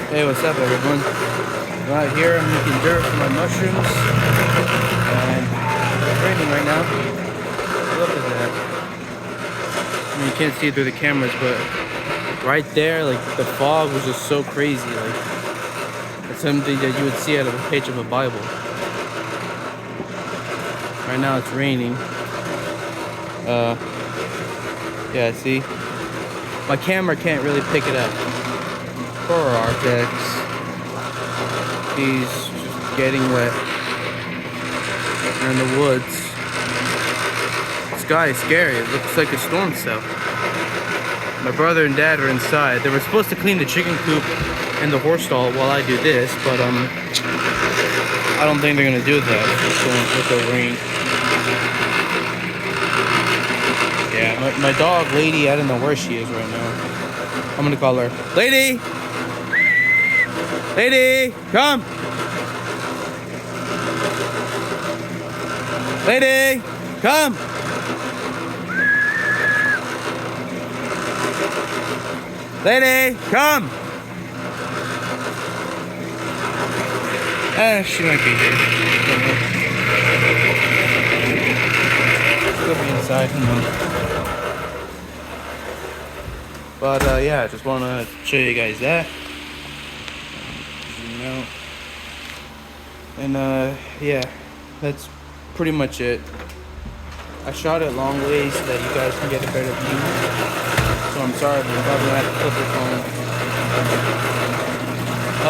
Hey, what's up, everyone? I'm out here. I'm making dirt for my mushrooms, and it's raining right now. Look at that. I mean, you can't see it through the cameras, but right there, like the fog was just so crazy. Like it's something that you would see out of a page of a Bible. Right now, it's raining. Yeah. See, my camera can't really pick it up. Poor Artex. He's just getting wet. We're in the woods. The sky is scary. It looks like a storm cell. My brother and dad are inside. They were supposed to clean the chicken coop and the horse stall while I do this, but I don't think they're gonna do that. It's just going with the rain. Yeah, my dog Lady, I don't know where she is right now. I'm gonna call her. Lady! Lady, come! Lady, come! Lady, come! She might be here. She'll be inside. But yeah, I just want to show you guys that. And yeah, that's pretty much it. I shot it long ways so that you guys can get a better view. So I'm sorry, but I'm probably gonna have to flip the phone.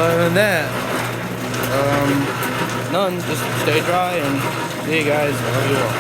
Other than that, none. Just stay dry and see you guys. I love you all.